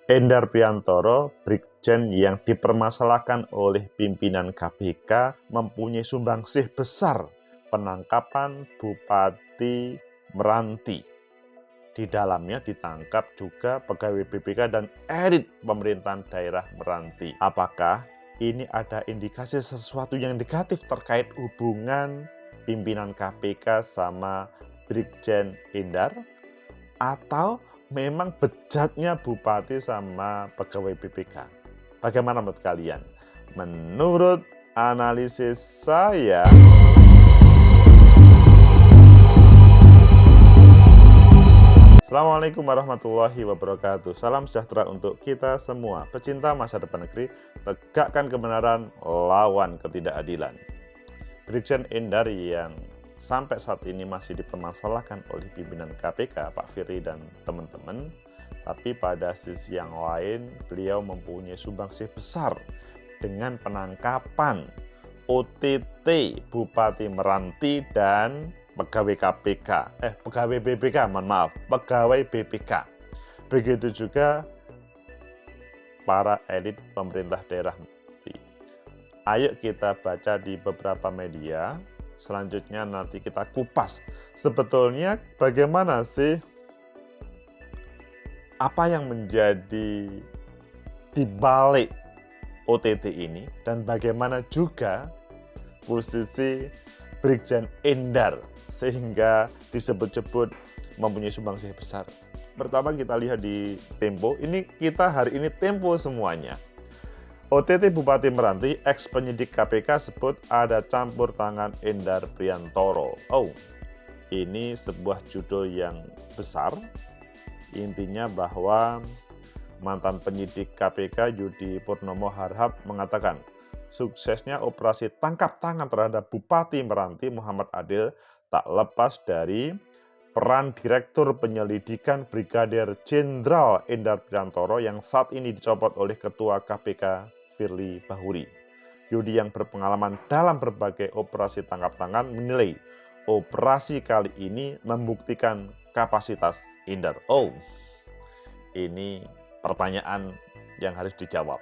Endar Priantoro, Brigjen yang dipermasalahkan oleh pimpinan KPK, mempunyai sumbangsih besar penangkapan Bupati Meranti. Di dalamnya ditangkap juga pegawai BPK dan elit pemerintahan daerah Meranti. Apakah ini ada indikasi sesuatu yang negatif terkait hubungan pimpinan KPK sama Brigjen Endar? Atau memang bejatnya bupati sama pegawai BPK? Bagaimana menurut kalian? Menurut analisis saya, Assalamualaikum warahmatullahi wabarakatuh. Salam sejahtera untuk kita semua. Pecinta masa depan negeri, tegakkan kebenaran, lawan ketidakadilan. Brigjen Endar yang sampai saat ini masih dipermasalahkan oleh pimpinan KPK, Pak Firly dan teman-teman. Tapi pada sisi yang lain, beliau mempunyai sumbangsih besar dengan penangkapan OTT Bupati Meranti dan pegawai KPK, pegawai BPK, mohon maaf, pegawai BPK. Begitu juga para elit pemerintah daerah. Ayo kita baca di beberapa media, selanjutnya nanti kita kupas. Sebetulnya bagaimana sih, apa yang menjadi dibalik OTT ini, dan bagaimana juga posisi Brigjen Endar sehingga disebut-sebut mempunyai sumbangsih besar. Pertama kita lihat di Tempo, ini kita hari ini Tempo semuanya. OTT Bupati Meranti, ex penyidik KPK sebut ada campur tangan Endar Priantoro. Oh, ini sebuah judul yang besar. Intinya bahwa mantan penyidik KPK Yudi Purnomo Harhab mengatakan, suksesnya operasi tangkap tangan terhadap Bupati Meranti Muhammad Adil tak lepas dari peran Direktur Penyelidikan Brigadir Jenderal Endar Priantoro yang saat ini dicopot oleh Ketua KPK Firly Bahuri. Yudi yang berpengalaman dalam berbagai operasi tangkap tangan menilai operasi kali ini membuktikan kapasitas Endar. Oh, ini pertanyaan yang harus dijawab.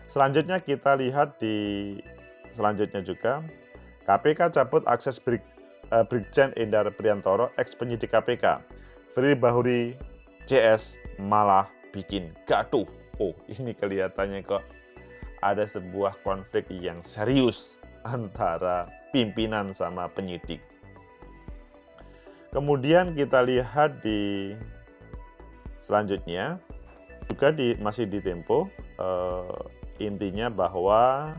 Selanjutnya kita lihat di selanjutnya juga, KPK cabut akses Brigjen Endar Priantoro, ex penyidik KPK. Firly Bahuri CS malah bikin gaduh. Oh, ini kelihatannya kok ada sebuah konflik yang serius antara pimpinan sama penyidik. Kemudian kita lihat di selanjutnya juga masih di Tempo, intinya bahwa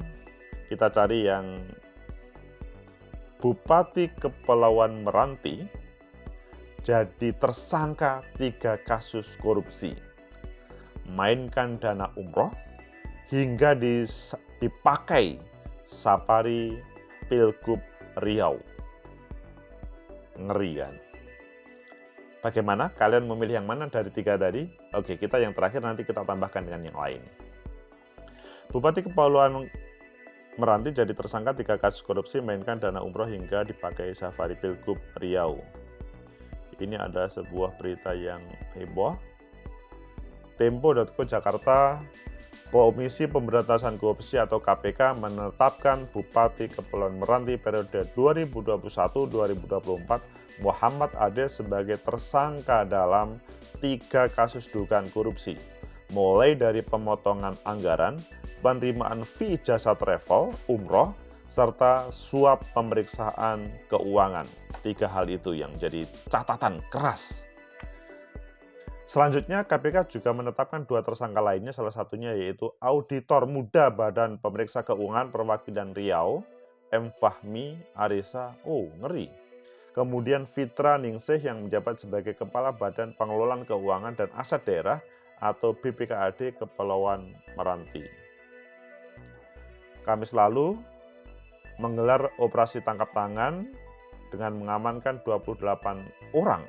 kita cari yang Bupati Kepulauan Meranti jadi tersangka 3 kasus korupsi, mainkan dana umroh hingga dipakai safari Pilgub Riau. Ngeri kan? Bagaimana? Kalian memilih yang mana dari 3 tadi? Oke, kita yang terakhir nanti kita tambahkan dengan yang lain. Bupati Kepulauan Meranti jadi tersangka 3 kasus korupsi, mainkan dana umroh hingga dipakai safari Pilgub Riau. Ini ada sebuah berita yang heboh. Tempo.co Jakarta, Komisi Pemberantasan Korupsi atau KPK menetapkan Bupati Kepulauan Meranti periode 2021-2024 Muhammad Adil sebagai tersangka dalam 3 kasus dugaan korupsi, mulai dari pemotongan anggaran, penerimaan fee jasa travel, umroh, serta suap pemeriksaan keuangan. 3 hal itu yang jadi catatan keras. Selanjutnya, KPK juga menetapkan 2 tersangka lainnya, salah satunya yaitu Auditor Muda Badan Pemeriksa Keuangan Perwakilan Riau, M. Fahmi Arisa, oh ngeri. Kemudian Fitra Ningsih yang menjabat sebagai Kepala Badan Pengelolaan Keuangan dan Aset Daerah atau BPKAD Kepulauan Meranti. Kamis lalu menggelar operasi tangkap tangan dengan mengamankan 28 orang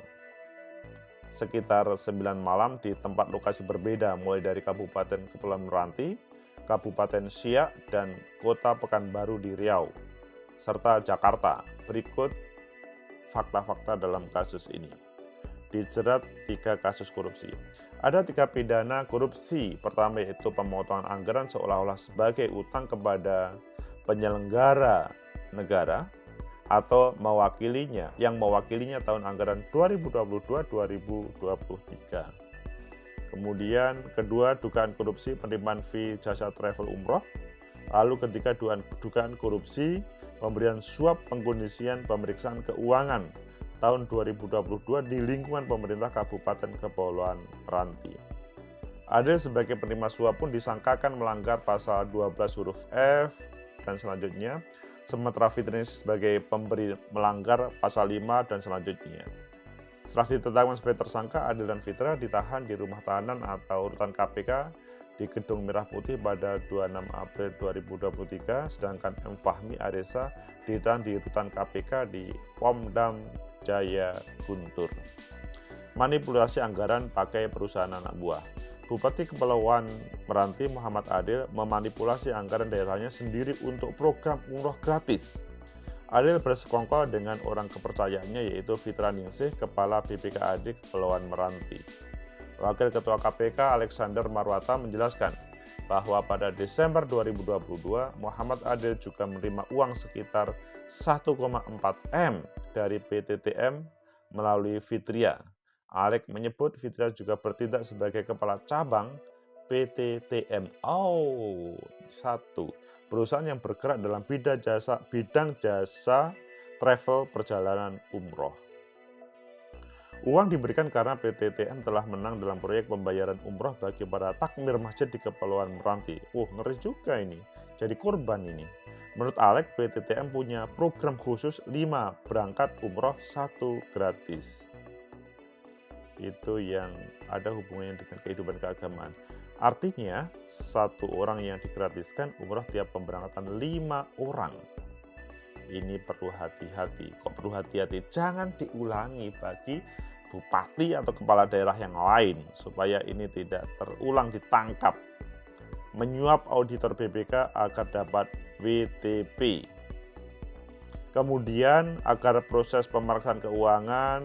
sekitar 9 malam di tempat lokasi berbeda, mulai dari Kabupaten Kepulauan Meranti, Kabupaten Siak, dan Kota Pekanbaru di Riau, serta Jakarta. Berikut fakta-fakta dalam kasus ini. dijerat 3 kasus korupsi. Ada 3 pidana korupsi. Pertama yaitu pemotongan anggaran seolah-olah sebagai utang kepada penyelenggara negara atau mewakilinya, yang mewakilinya tahun anggaran 2022-2023. Kemudian kedua, dugaan korupsi penerimaan fee jasa travel umroh. Lalu ketiga, dugaan korupsi pemberian suap pengkondisian pemeriksaan keuangan tahun 2022 di lingkungan pemerintah Kabupaten Kepulauan Meranti. Adil sebagai penerima suap pun disangkakan melanggar pasal 12 huruf F dan selanjutnya, sementara Fitri sebagai pemberi melanggar pasal 5 dan selanjutnya. Setelah ditetapkan sebagai tersangka, Adil dan Fitra ditahan di rumah tahanan atau rutan KPK di Gedung Merah Putih pada 26 April 2023, sedangkan M. Fahmi Aresa ditahan di rutan KPK di Pomdam Jaya Guntur. Manipulasi anggaran pakai perusahaan anak buah. Bupati Kepulauan Meranti Muhammad Adil memanipulasi anggaran daerahnya sendiri untuk program umroh gratis. Adil bersekongkol dengan orang kepercayaannya yaitu Fitra Ningsih, Kepala BPKAD Kepulauan Meranti. Wakil Ketua KPK Alexander Marwata menjelaskan bahwa pada Desember 2022, Muhammad Adil juga menerima uang sekitar 1,4 M dari PTTM melalui Fitria. Alek menyebut Fitria juga bertindak sebagai kepala cabang PTTM. Perusahaan yang bergerak dalam bidang jasa travel perjalanan umroh. Uang diberikan karena PTTM telah menang dalam proyek pembayaran umroh bagi para takmir masjid di Kepulauan Meranti. Ngeri juga ini, jadi korban ini. Menurut Alek, PTTM punya program khusus 5 berangkat umroh 1 gratis. Itu yang ada hubungannya dengan kehidupan keagamaan. Artinya, 1 orang yang digratiskan umroh tiap pemberangkatan 5 orang. Ini perlu hati-hati. Kok perlu hati-hati? Jangan diulangi bagi bupati atau kepala daerah yang lain, supaya ini tidak terulang ditangkap. Menyuap auditor BPK agar dapat WTP. Kemudian, agar proses pemeriksaan keuangan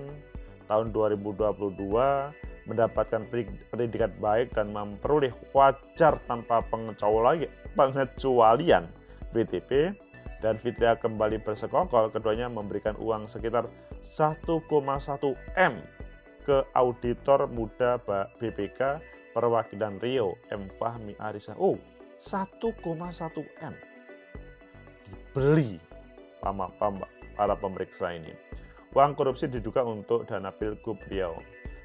tahun 2022 mendapatkan predikat baik dan memperoleh wajar tanpa pengecualian WTP, dan Fitria kembali bersekongkol, keduanya memberikan uang sekitar 1,1 M ke auditor muda BPK perwakilan Riau, M. Fahmi Arisa. 1,1 M dibeli sama para pemeriksa ini. Uang korupsi diduga untuk dana Pilgub Riau.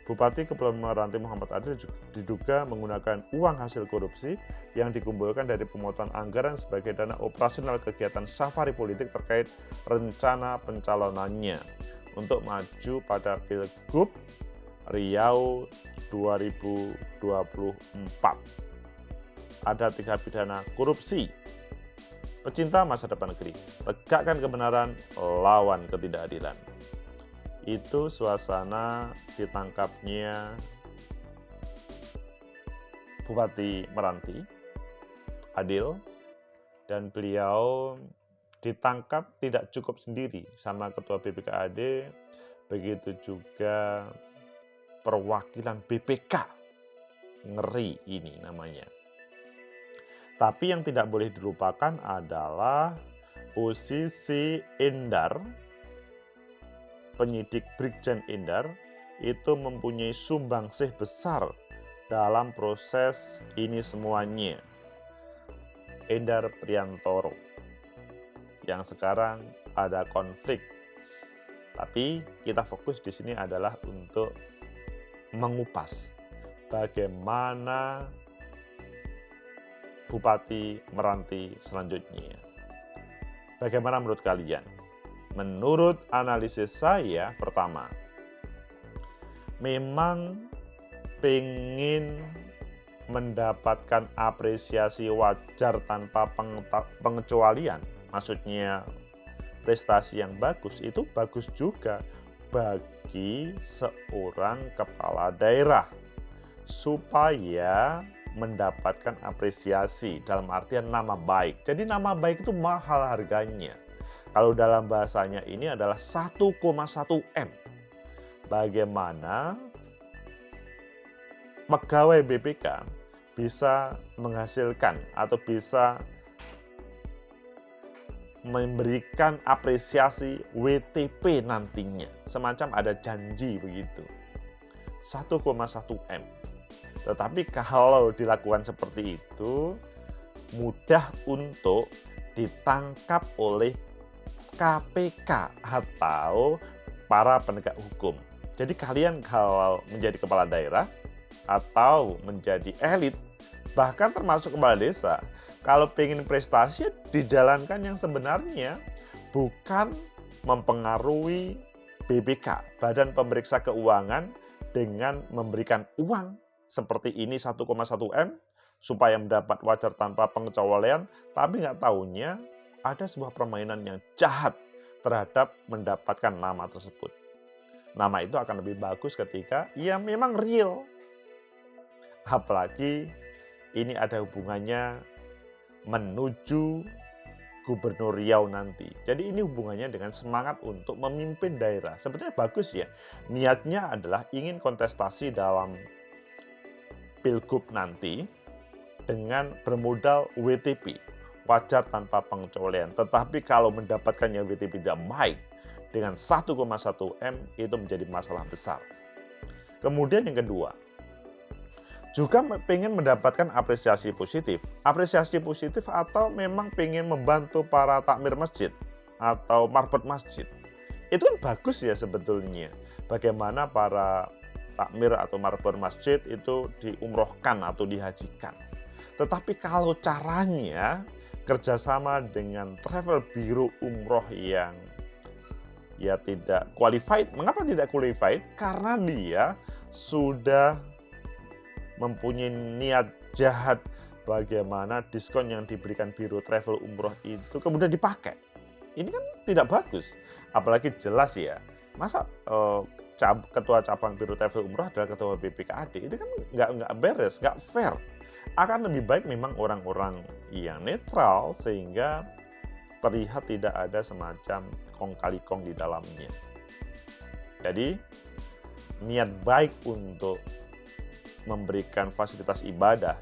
Bupati Kepulauan Meranti Muhammad Adil diduga menggunakan uang hasil korupsi yang dikumpulkan dari pemotongan anggaran sebagai dana operasional kegiatan safari politik terkait rencana pencalonannya untuk maju pada Pilgub Riau 2024. Ada 3 pidana korupsi. Pecinta masa depan negeri, tegakkan kebenaran, lawan ketidakadilan. Itu suasana ditangkapnya Bupati Meranti Adil, dan beliau ditangkap tidak cukup sendiri sama Ketua BPKAD, begitu juga perwakilan BPK. Ngeri ini namanya. Tapi yang tidak boleh dilupakan adalah posisi Endar, penyidik Brigjen Endar, itu mempunyai sumbangsih besar dalam proses ini semuanya. Endar Priantoro yang sekarang ada konflik. Tapi kita fokus di sini adalah untuk mengupas bagaimana Bupati Meranti selanjutnya. Bagaimana menurut kalian? Menurut analisis saya, pertama, memang pengen mendapatkan apresiasi wajar tanpa pengecualian. Maksudnya prestasi yang bagus itu bagus juga bagi seorang kepala daerah supaya mendapatkan apresiasi dalam artian nama baik. Jadi nama baik itu mahal harganya. Kalau dalam bahasanya ini adalah 1,1 M. bagaimana pegawai BPK bisa menghasilkan atau bisa memberikan apresiasi WTP nantinya. Semacam ada janji begitu. 1,1 M. Tetapi kalau dilakukan seperti itu, mudah untuk ditangkap oleh KPK atau para penegak hukum. Jadi kalian kalau menjadi kepala daerah atau menjadi elit, bahkan termasuk kepala desa, kalau pengen prestasi dijalankan yang sebenarnya, bukan mempengaruhi BPK, Badan Pemeriksa Keuangan, dengan memberikan uang seperti ini 1,1 M supaya mendapat wajar tanpa pengecualian, tapi nggak tahunya ada sebuah permainan yang jahat terhadap mendapatkan nama tersebut. Nama itu akan lebih bagus ketika ya memang real. Apalagi ini ada hubungannya menuju Gubernur Riau nanti. Jadi ini hubungannya dengan semangat untuk memimpin daerah. Sebetulnya bagus ya. Niatnya adalah ingin kontestasi dalam Pilgub nanti dengan bermodal WTP, wajar tanpa pengecualian. Tetapi kalau mendapatkannya WTP tidak baik dengan 1,1 M, itu menjadi masalah besar. Kemudian yang kedua, juga pengen mendapatkan apresiasi positif. Apresiasi positif atau memang pengen membantu para takmir masjid atau marbot masjid. Itu kan bagus ya sebetulnya. Bagaimana para takmir atau marbot masjid itu diumrohkan atau dihajikan. Tetapi kalau caranya kerjasama dengan travel bureau umroh yang ya tidak qualified. Mengapa tidak qualified? Karena dia sudah mempunyai niat jahat bagaimana diskon yang diberikan biro travel umroh itu kemudian dipakai. Ini kan tidak bagus. Apalagi jelas ya, masa ketua cabang biro travel umroh adalah ketua BPKAD, itu kan nggak beres, nggak fair. Akan lebih baik memang orang-orang yang netral sehingga terlihat tidak ada semacam kong kali kong di dalamnya. Jadi niat baik untuk memberikan fasilitas ibadah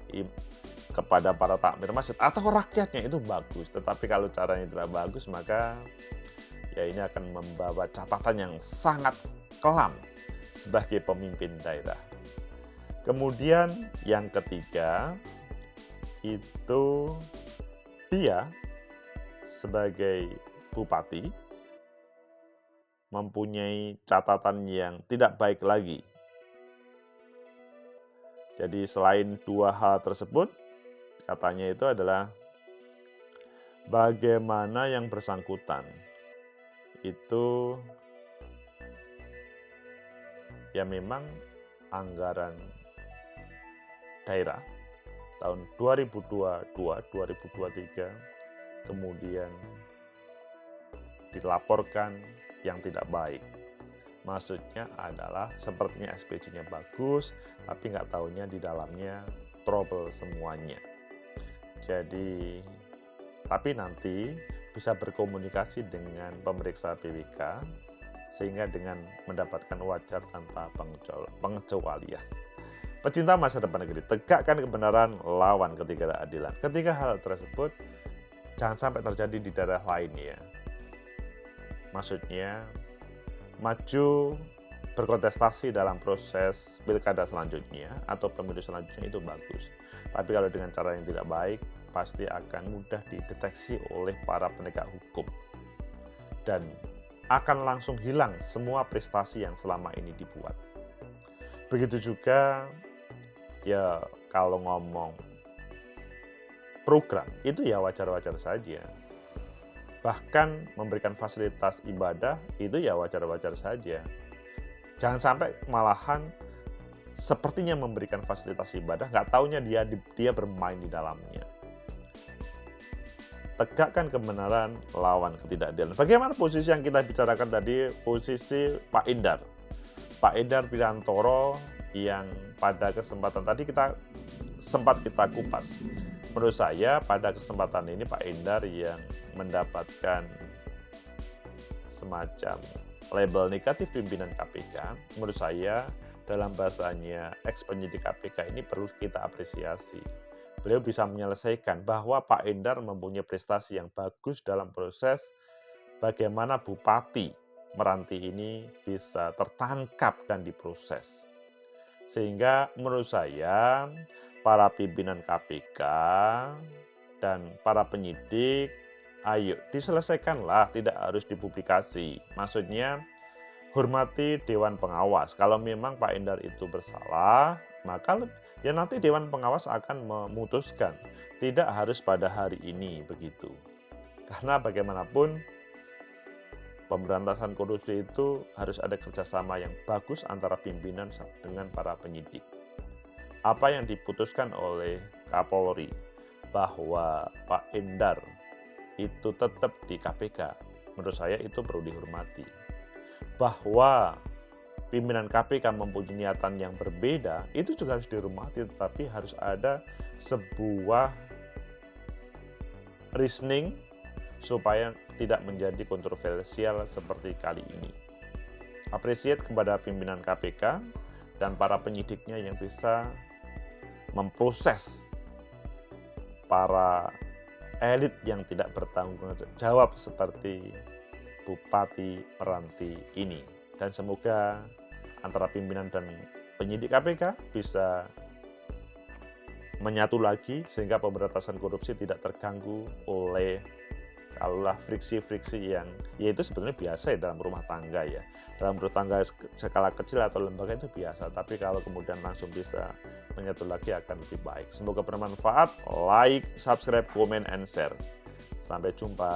kepada para takmir masjid atau rakyatnya itu bagus, tetapi kalau caranya tidak bagus maka ya ini akan membawa catatan yang sangat kelam sebagai pemimpin daerah. Kemudian yang ketiga itu dia sebagai bupati mempunyai catatan yang tidak baik lagi. Jadi selain dua hal tersebut, katanya itu adalah bagaimana yang bersangkutan itu ya memang anggaran daerah tahun 2022-2023 kemudian dilaporkan yang tidak baik. Maksudnya adalah sepertinya SPJ-nya bagus, tapi nggak taunya di dalamnya trouble semuanya. Jadi, tapi nanti bisa berkomunikasi dengan pemeriksa BPK, sehingga dengan mendapatkan wajar tanpa pengecualian. Pecinta masa depan negeri, tegakkan kebenaran, lawan ketidakadilan. Ketika hal tersebut jangan sampai terjadi di daerah lain ya. Maksudnya, maju berkontestasi dalam proses pilkada selanjutnya atau pemilu selanjutnya itu bagus. Tapi kalau dengan cara yang tidak baik, pasti akan mudah dideteksi oleh para penegak hukum. Dan akan langsung hilang semua prestasi yang selama ini dibuat. Begitu juga, ya kalau ngomong program, itu ya wajar-wajar saja. Bahkan memberikan fasilitas ibadah itu ya wajar-wajar saja. Jangan sampai malahan sepertinya memberikan fasilitas ibadah, nggak taunya dia bermain di dalamnya. Tegakkan kebenaran, lawan ketidakadilan. Bagaimana posisi yang kita bicarakan tadi, posisi Pak Endar. Pak Endar Priantoro yang pada kesempatan tadi sempat kita kupas. Menurut saya pada kesempatan ini Pak Endar yang mendapatkan semacam label negatif pimpinan KPK, menurut saya dalam bahasanya ex-penyidik KPK ini perlu kita apresiasi. Beliau bisa menyelesaikan bahwa Pak Endar mempunyai prestasi yang bagus dalam proses bagaimana Bupati Meranti ini bisa tertangkap dan diproses. Sehingga menurut saya para pimpinan KPK dan para penyidik, ayo diselesaikanlah, tidak harus dipublikasi. Maksudnya hormati Dewan Pengawas. Kalau memang Pak Endar itu bersalah, maka ya nanti Dewan Pengawas akan memutuskan. Tidak harus pada hari ini begitu. Karena bagaimanapun pemberantasan korupsi itu harus ada kerjasama yang bagus antara pimpinan dengan para penyidik. Apa yang diputuskan oleh Kapolri bahwa Pak Endar itu tetap di KPK, menurut saya itu perlu dihormati. Bahwa pimpinan KPK mempunyai niatan yang berbeda, itu juga harus dihormati, tetapi harus ada sebuah reasoning supaya tidak menjadi kontroversial seperti kali ini. Appreciate kepada pimpinan KPK dan para penyidiknya yang bisa memproses para elit yang tidak bertanggung jawab seperti Bupati Meranti ini. Dan semoga antara pimpinan dan penyidik KPK bisa menyatu lagi sehingga pemberantasan korupsi tidak terganggu oleh kalaulah friksi-friksi yang yaitu sebetulnya biasa ya dalam rumah tangga ya. Dalam rumah tangga skala kecil atau lembaga itu biasa, tapi kalau kemudian langsung bisa menyatu lagi akan lebih baik. Semoga bermanfaat. Like, subscribe, comment, and share. Sampai jumpa.